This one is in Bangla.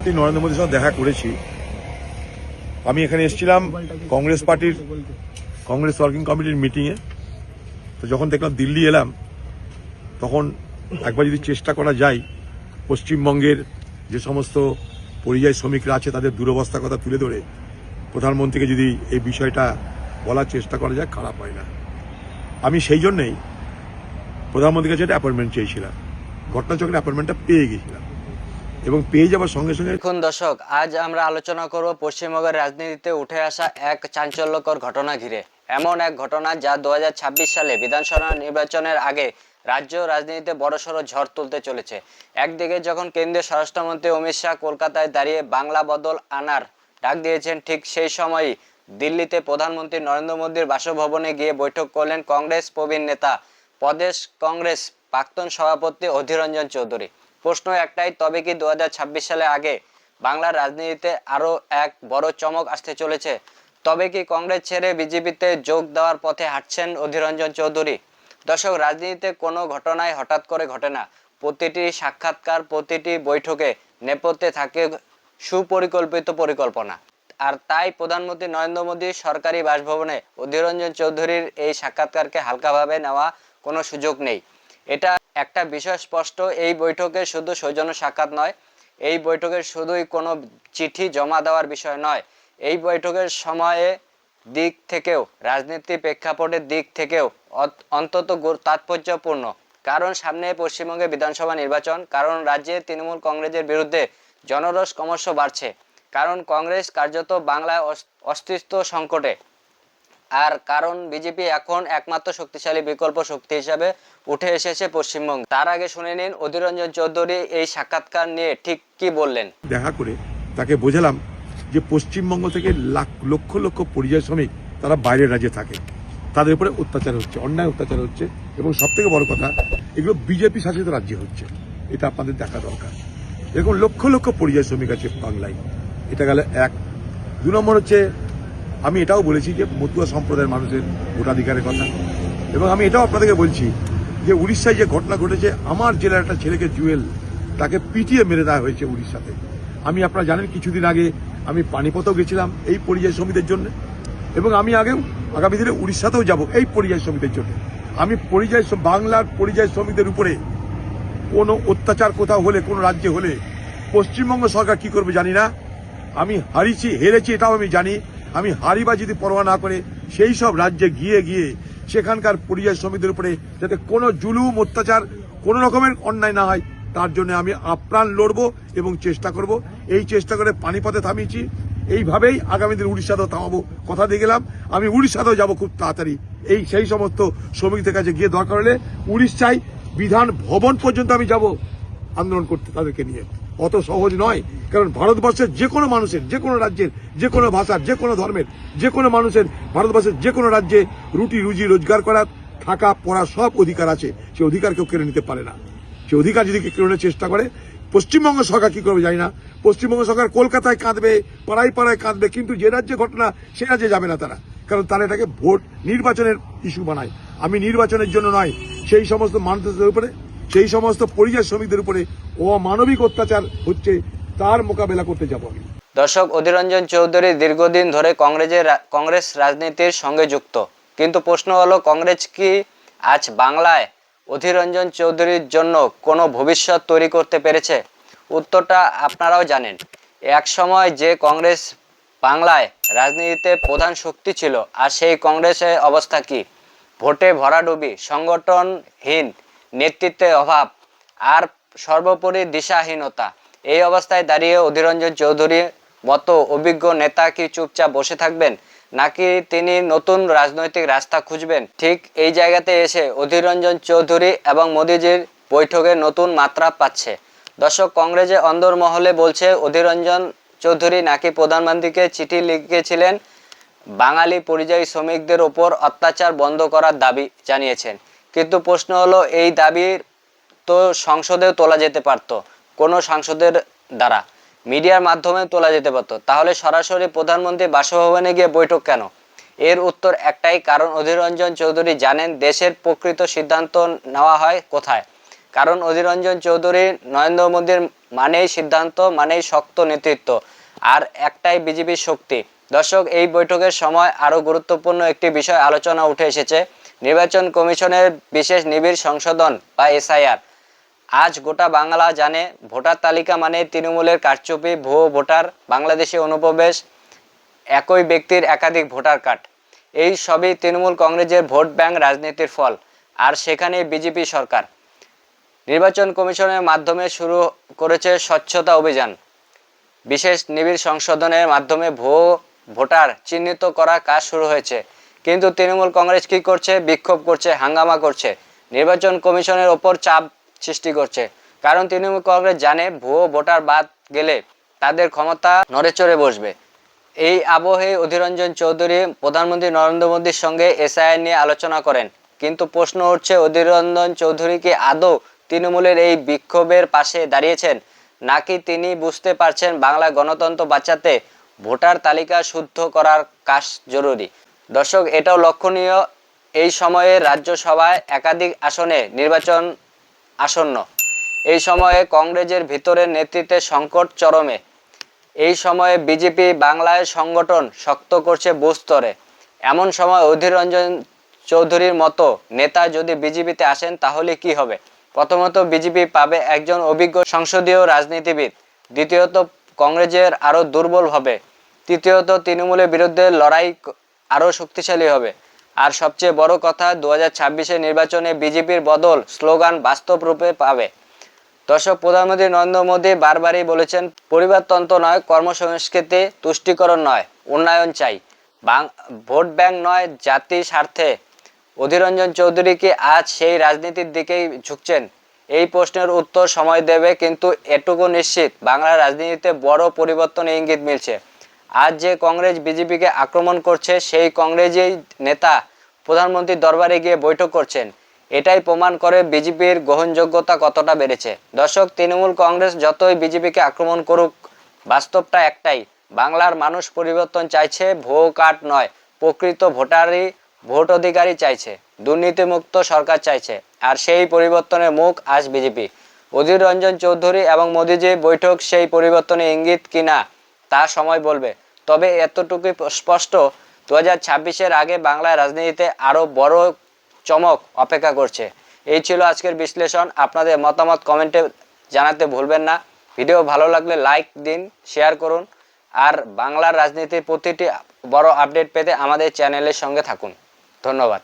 প্রধানমন্ত্রী নরেন্দ্র মোদীর সঙ্গে দেখা করেছি। আমি এখানে এসেছিলাম কংগ্রেস পার্টির কংগ্রেস ওয়ার্কিং কমিটির মিটিংয়ে। তো যখন দেখলাম দিল্লি এলাম, তখন একবার যদি চেষ্টা করা যায় পশ্চিমবঙ্গের যে সমস্ত পরিযায়ী শ্রমিকরা আছে তাদের দুরবস্থার কথা তুলে ধরে প্রধানমন্ত্রীকে যদি এই বিষয়টা বলার চেষ্টা করা যায়, খারাপ হয় না। আমি সেই জন্যেই প্রধানমন্ত্রীর কাছে একটা অ্যাপয়েন্টমেন্ট চেয়েছিলাম। ঘটনাচক্রের অ্যাপয়েন্টমেন্টটা পেয়ে গেছিলাম এবং পেয়ে যাওয়ার সঙ্গে সঙ্গে দেখুন দর্শক, আজ আমরা আলোচনা করব পশ্চিমবঙ্গের রাজনীতিতে উঠে আসা এক চাঞ্চল্যকর ঘটনা ঘিরে। এমন এক ঘটনা যা 2026 সালে বিধানসভা নির্বাচনের আগে রাজ্য রাজনীতিতে বড়সড় ঝড় তুলতে চলেছে। একদিকে যখন কেন্দ্রীয় স্বরাষ্ট্রমন্ত্রী অমিত শাহ কলকাতায় দাঁড়িয়ে বাংলা বদল আনার ডাক দিয়েছেন, ঠিক সেই সময়ই দিল্লিতে প্রধানমন্ত্রী নরেন্দ্র মোদীর বাসভবনে গিয়ে বৈঠক করলেন কংগ্রেস প্রবীণ নেতা, প্রদেশ কংগ্রেস প্রাক্তন সভাপতি অধীর রঞ্জন চৌধুরী। প্রশ্ন একটাই, তবে কি 2026 সালে আগে বাংলার রাজনীতিতে আরও এক বড় চমক আসতে চলেছে? তবে কি কংগ্রেস ছেড়ে বিজেপিতে যোগ দেওয়ার পথে হাঁটছেন অধীর রঞ্জন চৌধুরী? দর্শক, রাজনীতিতে কোনো ঘটনাই হঠাৎ করে ঘটে না। প্রতিটি সাক্ষাৎকার, প্রতিটি বৈঠকে নেপথ্যে থাকে সুপরিকল্পিত পরিকল্পনা। আর তাই প্রধানমন্ত্রী নরেন্দ্র মোদী সরকারি বাসভবনে অধীর রঞ্জন চৌধুরীর এই সাক্ষাৎকারকে হালকাভাবে নেওয়া কোনো সুযোগ নেই। এটা একটা বিষয় স্পষ্ট, এই বৈঠকে শুধু সৌজন্য সাক্ষাৎ নয়, এই বৈঠকের শুধুই কোনো চিঠি জমা দেওয়ার বিষয় নয়। এই বৈঠকের সময়ে দিক থেকেও, রাজনীতি প্রেক্ষাপটের দিক থেকেও অন্তত তাৎপর্যপূর্ণ। কারণ সামনে পশ্চিমবঙ্গে বিধানসভা নির্বাচন, কারণ রাজ্যে তৃণমূল কংগ্রেসের বিরুদ্ধে জনরোষ ক্রমশ বাড়ছে, কারণ কংগ্রেস কার্যত বাংলায় অস্তিত্ব সংকটে, আর কারণ বিজেপি এখন একমাত্র শক্তিশালী বিকল্প শক্তি হিসাবে উঠে এসেছে পশ্চিমবঙ্গ। তার আগে শুনে নিন অধীর রঞ্জন চৌধুরী এই সাক্ষাৎকার নিয়ে ঠিক কি বললেন। দেখা করে তাকে বোঝালাম যে পশ্চিমবঙ্গ থেকে লক্ষ লক্ষ পরিযায়ী শ্রমিক তারা বাইরের রাজ্যে থাকে, তাদের উপরে অত্যাচার হচ্ছে, অন্যায় অত্যাচার হচ্ছে, এবং সব থেকে বড় কথা, এগুলো বিজেপি শাসিত রাজ্যে হচ্ছে। এটা আপনাদের দেখা দরকার। এরকম লক্ষ লক্ষ পরিযায়ী শ্রমিক আছে বাংলায়। এটা গেল এক। 2 নম্বর হচ্ছে, আমি এটাও বলেছি যে মতুয়া সম্প্রদায়ের মানুষের ভোটাধিকারের কথা, এবং আমি এটাও আপনাদেরকে বলছি যে উড়িষ্যায় যে ঘটনা ঘটেছে, আমার জেলার একটা ছেলেকে জুয়েল, তাকে পিটিয়ে মেরে দেওয়া হয়েছে উড়িষ্যাতে। আমি, আপনারা জানেন, কিছুদিন আগে আমি পানিপথেও গেছিলাম এই পরিযায়ী শ্রমিকদের জন্য, এবং আমি আগামী দিনে উড়িষ্যাতেও যাব এই পরিযায়ী শ্রমিকদের জন্য। আমি বাংলার পরিযায়ী শ্রমিকদের উপরে কোনো অত্যাচার কোথাও হলে, কোনো রাজ্যে হলে, পশ্চিমবঙ্গ সরকার কি করবে জানি না। আমি হেরেছি এটাও আমি জানি। আমি হারিবা যদি পরোয়া না করে সেই সব রাজ্যে গিয়ে সেখানকার পরিযায়ী শ্রমিকদের উপরে যাতে কোনো জুলুম, অত্যাচার, কোনো রকমের অন্যায় না হয়, তার জন্য আমি আপ্রাণ লড়বো এবং চেষ্টা করব। এই চেষ্টা করে পানিপথে থামিয়েছি, এইভাবেই আগামী দিন উড়িষ্যাতেও থামাবো। কথা দিয়ে গেলাম, আমি উড়িষ্যাতেও যাব খুব তাড়াতাড়ি। সেই সমস্ত শ্রমিকদের কাছে গিয়ে দরকার হলে উড়িষ্যায় বিধান ভবন পর্যন্ত আমি যাব আন্দোলন করতে তাদেরকে নিয়ে। অত সহজ নয়, কারণ ভারতবর্ষের যে কোনো মানুষের, যে কোনো রাজ্যের, যে কোনো ভাষার, যে কোনো ধর্মের, যে কোনো মানুষের ভারতবর্ষের যে কোনো রাজ্যে রুজি রোজগার করার, থাকা, পড়া সব অধিকার আছে। সে অধিকার কেউ কেড়ে নিতে পারে না। সে অধিকার যদি কেড়ে নেওয়ার চেষ্টা করে, পশ্চিমবঙ্গ সরকার কি করবে জানি না। পশ্চিমবঙ্গ সরকার কলকাতায় কাঁদবে, পাড়ায় পাড়ায় কাঁদবে, কিন্তু যে রাজ্যে ঘটনা সে রাজ্যে যাবে না তারা, কারণ তারা এটাকে ভোট নির্বাচনের ইস্যু বানায়। আমি নির্বাচনের জন্য নয়, সেই সমস্ত মানুষদের উপরে, সেই সমস্ত পরিযায়ী শ্রমিকদের উপরে অমানবিক অত্যাচার হচ্ছে, তার মোকাবেলা করতে যাব আমি। দর্শক, অধীর রঞ্জন চৌধুরী দীর্ঘদিন ধরে কংগ্রেস রাজনীতির সঙ্গে যুক্ত, কিন্তু প্রশ্ন হলো, কংগ্রেস কি আজ বাংলায় অধীর রঞ্জন চৌধুরীর জন্য কোনো ভবিষ্যৎ তৈরি করতে পেরেছে? উত্তরটা আপনারাও জানেন। এক সময় যে কংগ্রেস বাংলায় রাজনীতিতে প্রধান শক্তি ছিল, আর সেই কংগ্রেসের অবস্থা কি? ভোটে ভরাডুবি, সংগঠনহীন, নেতৃত্বের অভাব, আর সর্বোপরি দিশাহীনতা। এই অবস্থায় দাঁড়িয়ে অধীর রঞ্জন চৌধুরীর মতো অভিজ্ঞ নেতা কি চুপচাপ বসে থাকবেন, নাকি তিনি নতুন রাজনৈতিক রাস্তা খুঁজবেন? ঠিক এই জায়গাতে এসে অধীর রঞ্জন চৌধুরী এবং মোদীজির বৈঠকে নতুন মাত্রা পাচ্ছে। দর্শক, কংগ্রেসের অন্দরমহলে বলছে অধীর রঞ্জন চৌধুরী নাকি প্রধানমন্ত্রীকে চিঠি লিখেছিলেন, বাঙালি পরিযায়ী শ্রমিকদের ওপর অত্যাচার বন্ধ করার দাবি জানিয়েছেন। কিন্তু প্রশ্ন হলো, এই দাবি তো সংসদেও তোলা যেতে পারত, কোনো সাংসদের দ্বারা, মিডিয়ার মাধ্যমে তোলা যেতে পারত, তাহলে সরাসরি প্রধানমন্ত্রী বাসভবনে গিয়ে বৈঠক কেন? এর উত্তর একটাই, কারণ অধীর রঞ্জন চৌধুরী জানেন দেশের প্রকৃত সিদ্ধান্ত নেওয়া হয় কোথায়। কারণ অধীর রঞ্জন চৌধুরী নরেন্দ্র মোদীর মানেই সিদ্ধান্ত, মানেই শক্ত নেতৃত্ব, আর একটাই বিজেপির শক্তি। দর্শক, এই বৈঠকের সময় আরও গুরুত্বপূর্ণ একটি বিষয় আলোচনা উঠে এসেছে, নির্বাচন কমিশনের বিশেষ নিবিড় সংশোধন বা এসআইআর। আজ গোটা বাংলা জানে ভোটার তালিকা মানে তৃণমূলের কারচুপি, ভুয়ো ভোটার, বাংলাদেশে অনুপ্রবেশ, একই ব্যক্তির একাধিক ভোটার কার্ড। এই সবই তৃণমূল কংগ্রেসের ভোট ব্যাংক রাজনীতির ফল। আর সেখানে বিজেপি সরকার নির্বাচন কমিশনের মাধ্যমে শুরু করেছে স্বচ্ছতা অভিযান। বিশেষ নিবিড় সংশোধনের মাধ্যমে ভুয়ো ভোটার চিহ্নিত করার কাজ শুরু হয়েছে। কিন্তু তৃণমূল কংগ্রেস কি করছে? বিক্ষোভ করছে, হাঙ্গামা করছে, নির্বাচন কমিশনের ওপর চাপ সৃষ্টি করছে। কারণ তৃণমূল কংগ্রেস জানে ভুয়ো ভোটার বাদ গেলে তাদের ক্ষমতা নড়েচড়ে বসবে। এই আবহে অধীর রঞ্জন চৌধুরী প্রধানমন্ত্রী নরেন্দ্র মোদীর সঙ্গে এসআইআর নিয়ে আলোচনা করেন। কিন্তু প্রশ্ন উঠছে, অধীর রঞ্জন চৌধুরী কি আদৌ তৃণমূলের এই বিক্ষোভের পাশে দাঁড়িয়েছেন, নাকি তিনি বুঝতে পারছেন বাংলা গণতন্ত্র বাঁচাতে ভোটার তালিকা শুদ্ধ করার কাজ জরুরি? দর্শক, এটাও লক্ষণীয়, এই সময়ে রাজ্যসভায় একাধিক আসনে নির্বাচন আসন্ন। এই সময়ে কংগ্রেসের ভিতরের নেতৃত্বের সংকট চরমে। এই সময়ে বিজেপি বাংলায় সংগঠন শক্ত করছে বুথ স্তরে। এমন সময় অধীর রঞ্জন চৌধুরীর মতো নেতা যদি বিজেপিতে আসেন তাহলে কি হবে? প্রথমত, বিজেপি পাবে একজন অভিজ্ঞ সংসদীয় রাজনীতিবিদ। দ্বিতীয়ত, কংগ্রেসের আরও দুর্বল হবে। তৃতীয়ত, তৃণমূলের বিরুদ্ধে লড়াই আরও শক্তিশালী হবে। আর সবচেয়ে বড় কথা, 2026 নির্বাচনে বিজেপির বদল স্লোগান বাস্তব রূপে পাবে। দর্শক, প্রধানমন্ত্রী নরেন্দ্র মোদী বারবারই বলেছেন, পরিবারতন্ত্র নয়, কর্মসংস্কৃতি, তুষ্টিকরণ নয়, উন্নয়ন চাই, ভোট ব্যাংক নয়, জাতির স্বার্থে। অধীর রঞ্জন চৌধুরী কি আজ সেই রাজনীতির দিকেই ঝুঁকছেন? এই প্রশ্নের উত্তর সময় দেবে, কিন্তু এটুকু নিশ্চিত, বাংলার রাজনীতিতে বড় পরিবর্তনের ইঙ্গিত মিলছে। আজ যে কংগ্রেস বিজেপিকে আক্রমণ করছে, সেই কংগ্রেসেই নেতা প্রধানমন্ত্রীর দরবারে গিয়ে বৈঠক করছেন। এটাই প্রমাণ করে বিজেপির গ্রহণযোগ্যতা কতটা বেড়েছে। দর্শক, তৃণমূল কংগ্রেস যতই বিজেপিকে আক্রমণ করুক, বাস্তবটা একটাই, বাংলার মানুষ পরিবর্তন চাইছে, ভুয়ো কার্ড নয়, প্রকৃত ভোটারই ভোট অধিকারই চাইছে, দুর্নীতিমুক্ত সরকার চাইছে। আর সেই পরিবর্তনের মুখ আজ বিজেপি। অধীর রঞ্জন চৌধুরী এবং মোদীজি বৈঠক সেই পরিবর্তনের ইঙ্গিত কিনা তা সময় বলবে। তবে এতটুকুই স্পষ্ট, 2026 আগে বাংলার রাজনীতিতে আরও বড় চমক অপেক্ষা করছে। এই ছিল আজকের বিশ্লেষণ। আপনাদের মতামত কমেন্টে জানাতে ভুলবেন না। ভিডিও ভালো লাগলে লাইক দিন, শেয়ার করুন, আর বাংলার রাজনীতির প্রতিটি বড় আপডেট পেতে আমাদের চ্যানেলের সঙ্গে থাকুন। ধন্যবাদ।